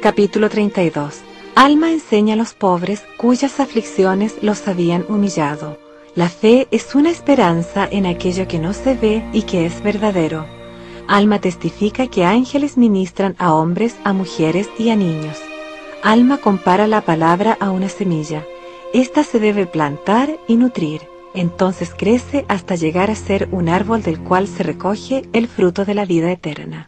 Capítulo 32. Alma enseña a los pobres cuyas aflicciones los habían humillado. La fe es una esperanza en aquello que no se ve y que es verdadero. Alma testifica que ángeles ministran a hombres, a mujeres y a niños. Alma compara la palabra a una semilla. Esta se debe plantar y nutrir. Entonces crece hasta llegar a ser un árbol del cual se recoge el fruto de la vida eterna.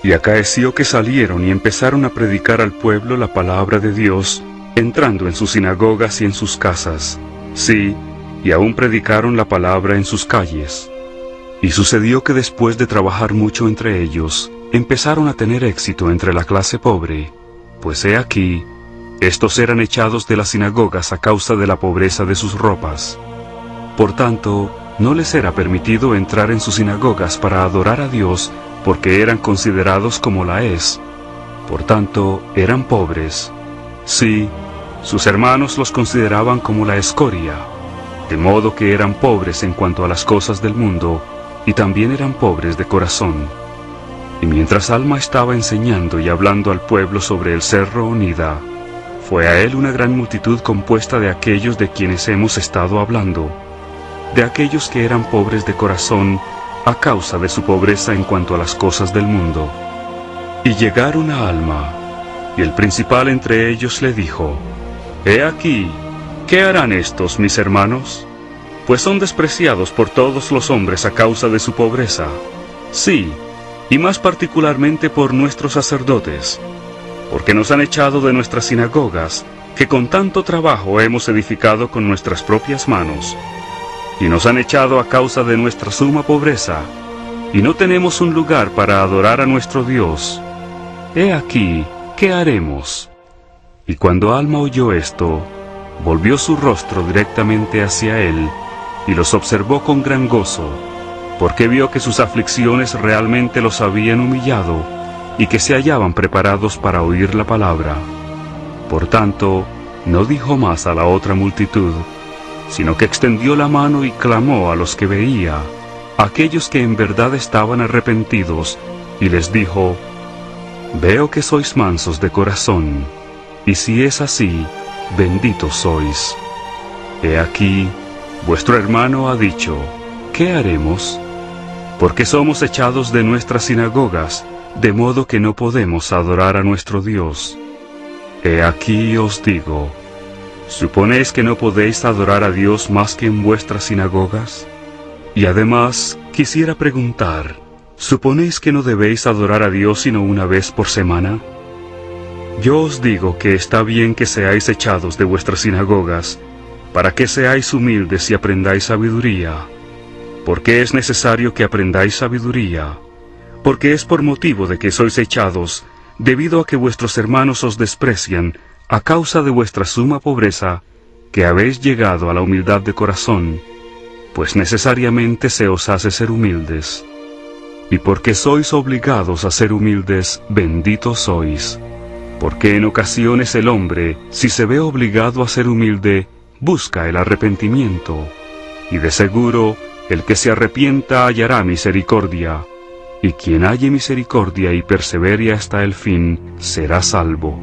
Y acaeció que salieron y empezaron a predicar al pueblo la palabra de Dios, entrando en sus sinagogas y en sus casas. Sí, y aún predicaron la palabra en sus calles. Y sucedió que después de trabajar mucho entre ellos, empezaron a tener éxito entre la clase pobre, pues he aquí, estos eran echados de las sinagogas a causa de la pobreza de sus ropas. Por tanto, no les era permitido entrar en sus sinagogas para adorar a Dios, porque eran considerados como la es. Por tanto, eran pobres. Sí, sus hermanos los consideraban como la escoria, de modo que eran pobres en cuanto a las cosas del mundo, y también eran pobres de corazón. Y mientras Alma estaba enseñando y hablando al pueblo sobre el cerro Onida, fue a él una gran multitud compuesta de aquellos de quienes hemos estado hablando, de aquellos que eran pobres de corazón a causa de su pobreza en cuanto a las cosas del mundo. Y llegaron a Alma, y el principal entre ellos le dijo: He aquí, ¿qué harán estos, mis hermanos? Pues son despreciados por todos los hombres a causa de su pobreza. Sí, y más particularmente por nuestros sacerdotes, porque nos han echado de nuestras sinagogas, que con tanto trabajo hemos edificado con nuestras propias manos, y nos han echado a causa de nuestra suma pobreza, y no tenemos un lugar para adorar a nuestro Dios. He aquí, ¿qué haremos? Y cuando Alma oyó esto, volvió su rostro directamente hacia él, y los observó con gran gozo, porque vio que sus aflicciones realmente los habían humillado, y que se hallaban preparados para oír la palabra. Por tanto, no dijo más a la otra multitud, sino que extendió la mano y clamó a los que veía, aquellos que en verdad estaban arrepentidos, y les dijo: Veo que sois mansos de corazón, y si es así, benditos sois. He aquí, vuestro hermano ha dicho: ¿qué haremos? Porque somos echados de nuestras sinagogas, de modo que no podemos adorar a nuestro Dios. He aquí os digo: ¿suponéis que no podéis adorar a Dios más que en vuestras sinagogas? Y además, quisiera preguntar, ¿suponéis que no debéis adorar a Dios sino una vez por semana? Yo os digo que está bien que seáis echados de vuestras sinagogas, para que seáis humildes y aprendáis sabiduría. Porque es necesario que aprendáis sabiduría, porque es por motivo de que sois echados, debido a que vuestros hermanos os desprecian, a causa de vuestra suma pobreza, que habéis llegado a la humildad de corazón, pues necesariamente se os hace ser humildes. Y porque sois obligados a ser humildes, benditos sois. Porque en ocasiones el hombre, si se ve obligado a ser humilde, busca el arrepentimiento, y de seguro el que se arrepienta hallará misericordia, y quien halle misericordia y persevere hasta el fin, será salvo.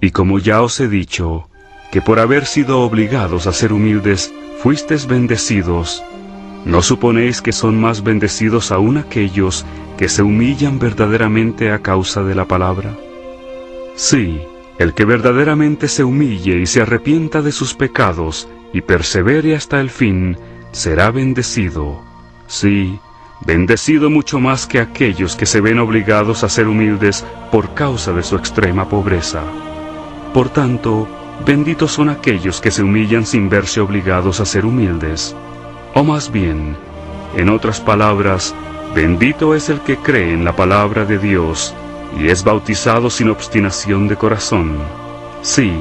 Y como ya os he dicho, que por haber sido obligados a ser humildes, fuisteis bendecidos, ¿no suponéis que son más bendecidos aún aquellos que se humillan verdaderamente a causa de la palabra? Sí, el que verdaderamente se humille y se arrepienta de sus pecados, y persevere hasta el fin, será bendecido. Sí, bendecido mucho más que aquellos que se ven obligados a ser humildes por causa de su extrema pobreza. Por tanto, benditos son aquellos que se humillan sin verse obligados a ser humildes. O más bien, en otras palabras, bendito es el que cree en la palabra de Dios, y es bautizado sin obstinación de corazón. Sí,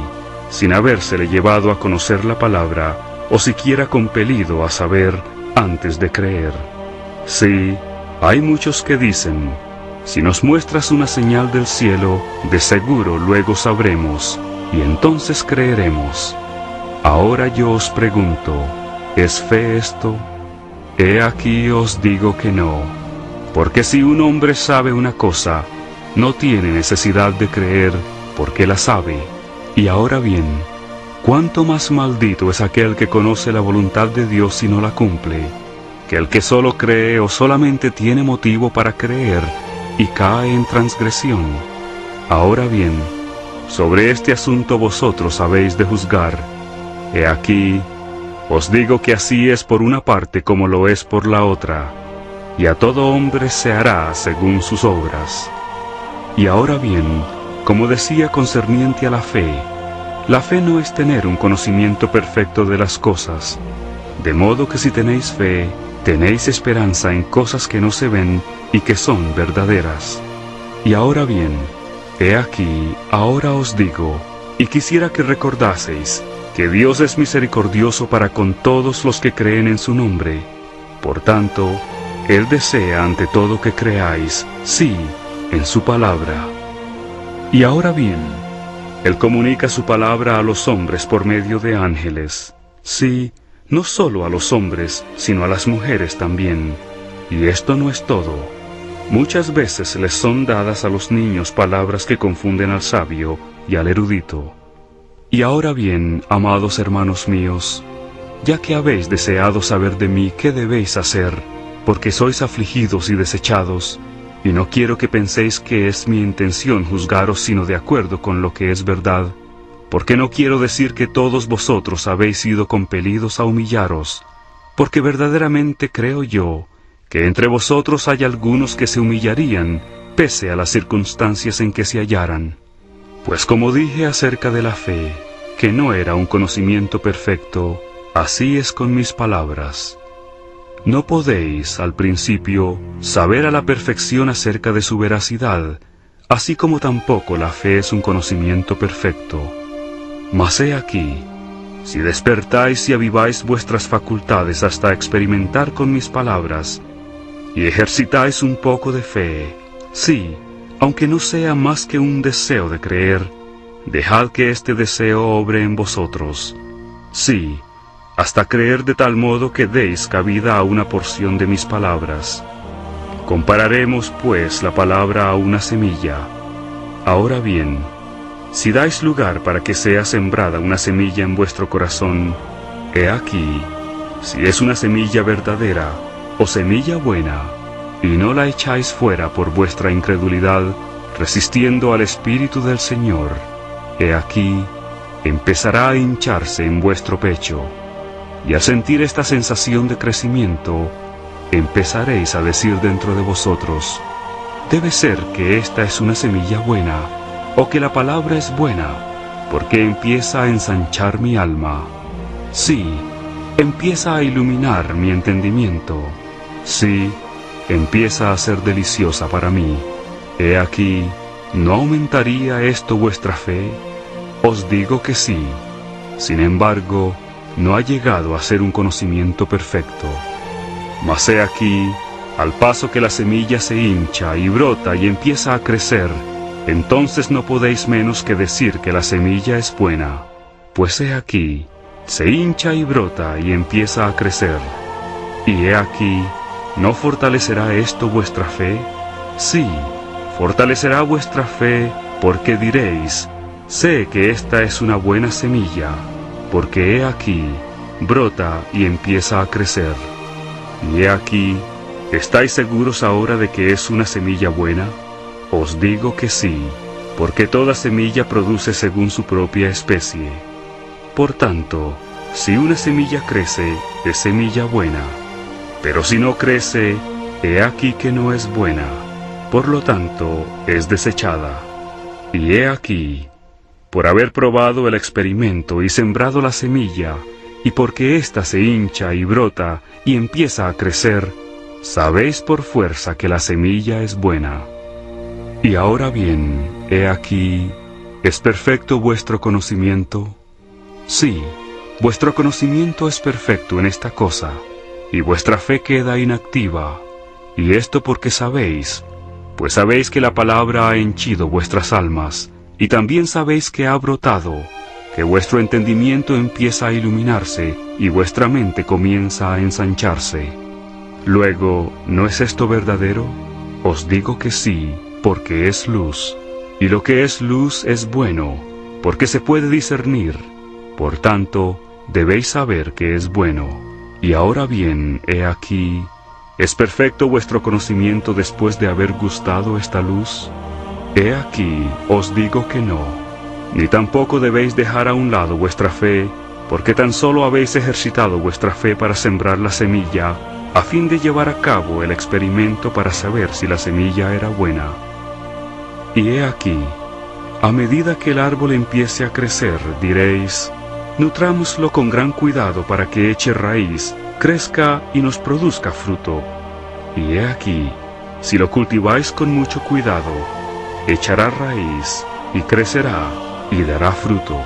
sin habérsele llevado a conocer la palabra, o siquiera compelido a saber antes de creer. Sí, hay muchos que dicen: si nos muestras una señal del cielo, de seguro luego sabremos, y entonces creeremos. Ahora yo os pregunto, ¿es fe esto? He aquí os digo que no, porque si un hombre sabe una cosa, no tiene necesidad de creer, porque la sabe. Y ahora bien, ¿cuánto más maldito es aquel que conoce la voluntad de Dios y no la cumple, que el que solo cree o solamente tiene motivo para creer y cae en transgresión? Ahora bien, sobre este asunto vosotros habéis de juzgar. He aquí, os digo que así es por una parte como lo es por la otra, y a todo hombre se hará según sus obras. Y ahora bien, como decía concerniente a la fe no es tener un conocimiento perfecto de las cosas, de modo que si tenéis fe, tenéis esperanza en cosas que no se ven y que son verdaderas. Y ahora bien, he aquí, ahora os digo, y quisiera que recordaseis, que Dios es misericordioso para con todos los que creen en su nombre. Por tanto, Él desea ante todo que creáis, sí, en su palabra. Y ahora bien, Él comunica su palabra a los hombres por medio de ángeles. Sí, no solo a los hombres, sino a las mujeres también. Y esto no es todo. Muchas veces les son dadas a los niños palabras que confunden al sabio y al erudito. Y ahora bien, amados hermanos míos, ya que habéis deseado saber de mí qué debéis hacer, porque sois afligidos y desechados, y no quiero que penséis que es mi intención juzgaros sino de acuerdo con lo que es verdad, porque no quiero decir que todos vosotros habéis sido compelidos a humillaros, porque verdaderamente creo yo que entre vosotros hay algunos que se humillarían, pese a las circunstancias en que se hallaran. Pues como dije acerca de la fe, que no era un conocimiento perfecto, así es con mis palabras. No podéis, al principio, saber a la perfección acerca de su veracidad, así como tampoco la fe es un conocimiento perfecto. Mas he aquí, si despertáis y aviváis vuestras facultades hasta experimentar con mis palabras, y ejercitáis un poco de fe, sí, aunque no sea más que un deseo de creer, dejad que este deseo obre en vosotros. Sí, hasta creer de tal modo que deis cabida a una porción de mis palabras. Compararemos, pues, la palabra a una semilla. Ahora bien, si dais lugar para que sea sembrada una semilla en vuestro corazón, he aquí, si es una semilla verdadera o semilla buena, y no la echáis fuera por vuestra incredulidad, resistiendo al Espíritu del Señor, he aquí, empezará a hincharse en vuestro pecho, y al sentir esta sensación de crecimiento, empezaréis a decir dentro de vosotros, debe ser que esta es una semilla buena, o que la palabra es buena, porque empieza a ensanchar mi alma. Sí, empieza a iluminar mi entendimiento. Sí, empieza a ser deliciosa para mí. He aquí, ¿no aumentaría esto vuestra fe? Os digo que sí. Sin embargo, no ha llegado a ser un conocimiento perfecto. Mas he aquí, al paso que la semilla se hincha y brota y empieza a crecer, entonces no podéis menos que decir que la semilla es buena. Pues he aquí, se hincha y brota y empieza a crecer. Y he aquí, ¿no fortalecerá esto vuestra fe? Sí, fortalecerá vuestra fe, porque diréis, sé que esta es una buena semilla, porque he aquí, brota y empieza a crecer. Y he aquí, ¿estáis seguros ahora de que es una semilla buena? Os digo que sí, porque toda semilla produce según su propia especie. Por tanto, si una semilla crece, es semilla buena. Pero si no crece, he aquí que no es buena, por lo tanto, es desechada. Y he aquí, por haber probado el experimento y sembrado la semilla, y porque ésta se hincha y brota y empieza a crecer, sabéis por fuerza que la semilla es buena. Y ahora bien, he aquí, ¿es perfecto vuestro conocimiento? Sí, vuestro conocimiento es perfecto en esta cosa, y vuestra fe queda inactiva, y esto porque sabéis, pues sabéis que la palabra ha henchido vuestras almas, y también sabéis que ha brotado, que vuestro entendimiento empieza a iluminarse, y vuestra mente comienza a ensancharse. Luego, ¿no es esto verdadero? Os digo que sí, porque es luz, y lo que es luz es bueno, porque se puede discernir. Por tanto, debéis saber que es bueno. Y ahora bien, he aquí, ¿es perfecto vuestro conocimiento después de haber gustado esta luz? He aquí, os digo que no, ni tampoco debéis dejar a un lado vuestra fe, porque tan solo habéis ejercitado vuestra fe para sembrar la semilla, a fin de llevar a cabo el experimento para saber si la semilla era buena. Y he aquí, a medida que el árbol empiece a crecer, diréis, nutrámoslo con gran cuidado para que eche raíz, crezca y nos produzca fruto. Y he aquí, si lo cultiváis con mucho cuidado, echará raíz, y crecerá, y dará fruto.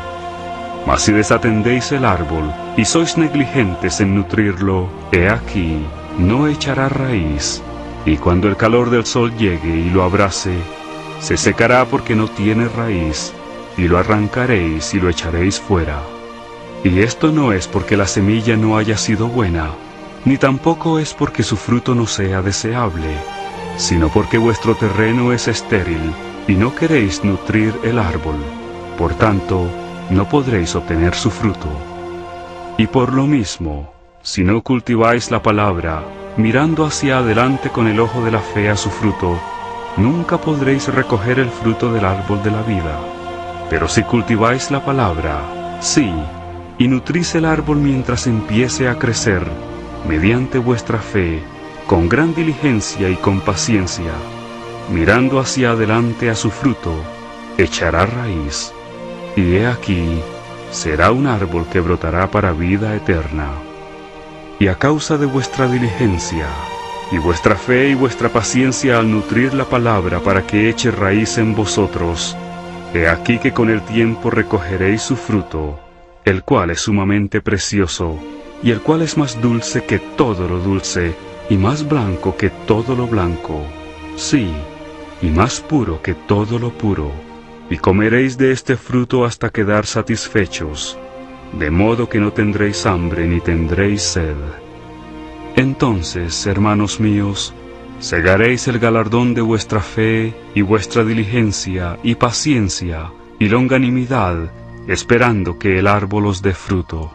Mas si desatendéis el árbol, y sois negligentes en nutrirlo, he aquí, no echará raíz, y cuando el calor del sol llegue y lo abrase, se secará porque no tiene raíz, y lo arrancaréis y lo echaréis fuera. Y esto no es porque la semilla no haya sido buena, ni tampoco es porque su fruto no sea deseable, sino porque vuestro terreno es estéril, y no queréis nutrir el árbol. Por tanto, no podréis obtener su fruto. Y por lo mismo, si no cultiváis la palabra, mirando hacia adelante con el ojo de la fe a su fruto, nunca podréis recoger el fruto del árbol de la vida. Pero si cultiváis la palabra, sí, y nutrís el árbol mientras empiece a crecer, mediante vuestra fe, con gran diligencia y con paciencia, mirando hacia adelante a su fruto, echará raíz, y he aquí, será un árbol que brotará para vida eterna. Y a causa de vuestra diligencia, y vuestra fe y vuestra paciencia al nutrir la palabra para que eche raíz en vosotros, he aquí que con el tiempo recogeréis su fruto, el cual es sumamente precioso, y el cual es más dulce que todo lo dulce, y más blanco que todo lo blanco, sí, y más puro que todo lo puro. Y comeréis de este fruto hasta quedar satisfechos, de modo que no tendréis hambre ni tendréis sed. Entonces, hermanos míos, segaréis el galardón de vuestra fe, y vuestra diligencia, y paciencia, y longanimidad, esperando que el árbol os dé fruto.